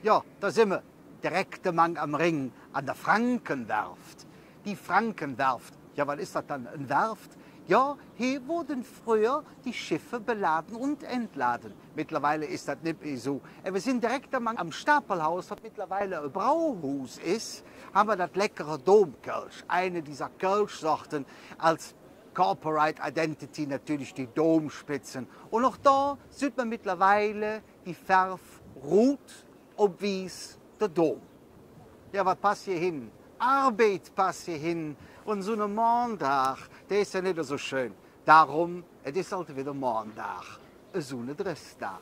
Ja, da sind wir, direkt am Ring, an der Frankenwerft. Die Frankenwerft, ja, was ist das dann, ein Werft? Ja, hier wurden früher die Schiffe beladen und entladen. Mittlerweile ist das nicht mehr so. Wir sind direkt am Stapelhaus, das mittlerweile ein Brauhaus ist, haben wir das leckere Domkölsch. Eine dieser Kölschsorten als Corporate Identity natürlich die Domspitzen. Und auch da sieht man mittlerweile die Farbe rot und weiß der Dom. Ja, was passt hier hin? Arbeit passt hier hin. Und so ein Montag, der ist ja nicht so schön. Darum, es ist halt wieder Montag. So ein Dresstag.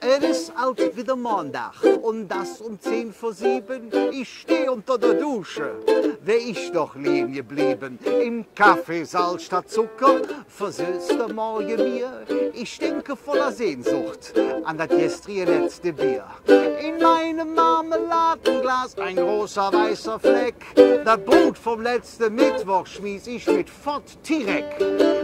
Es ist halt wieder Montag und das um 10 vor 7. Ich stehe unter der Dusche. Wär ich doch liegen geblieben im Kaffee Altstadt Zucker, versüßte Morgen mir. Ich denke voller Sehnsucht an das gestrige letzte Bier. In meinem Marmeladenglas ein großer weißer Fleck. Das Brot vom letzten Mittwoch schmies ich mit fort direkt.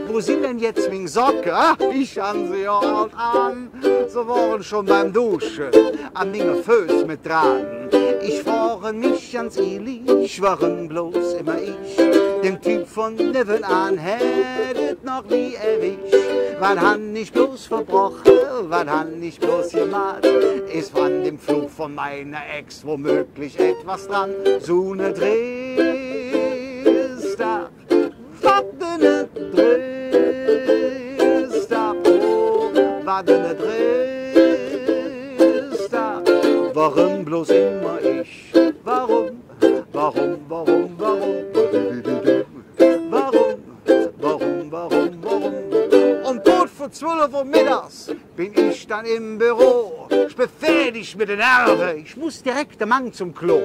Wo sind denn jetzt meine Socken? Ich han sie ja alt an. So waren schon beim Duschen an meine Füße mit dran. Ich frage mich ans Willi, schwören bloß immer ich. Den Typ von nebenan hättet noch nie erwischt. Was han nicht bloß verbrochen, was han nicht bloß gemacht. Ist von dem Flug von meiner Ex womöglich etwas dran. So ne Dresstag, was ne Dresstag, oh, was ne Dresstag. Warum bloß immer ich? Warum? Warum? Warum? Warum? Um kurz vor 12 Uhr mittags bin ich dann im Büro. Ich bin fertig mit den Nerven. Ich muss direkt am Mang zum Klo.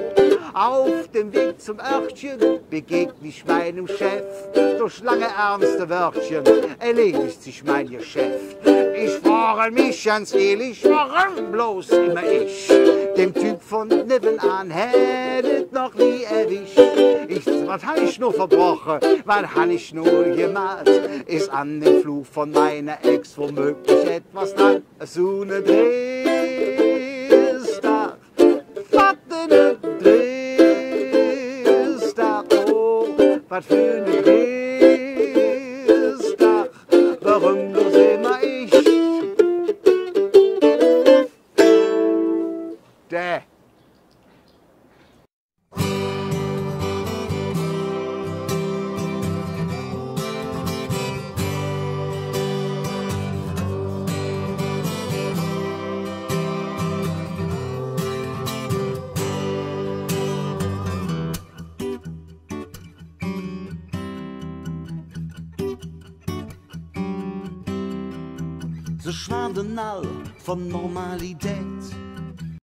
Auf dem Weg zum Örtchen begegne ich meinem Chef. Durch lange ernste Wörtchen erledigt sich mein Geschäft. Ich frage mich ganz ehrlich, warum bloß immer ich? Dem Typ von nebenan hättet noch nie erwischt. Was hab ich nur verbrochen? Was hab ich nur gemacht? Ist an dem Flug von meiner Ex womöglich etwas dran? So ne Dresstag, was ne Dresstag, oh, was für ne Dresstag, warum bloß immer ich? Ze schwaanden al van normaliteit.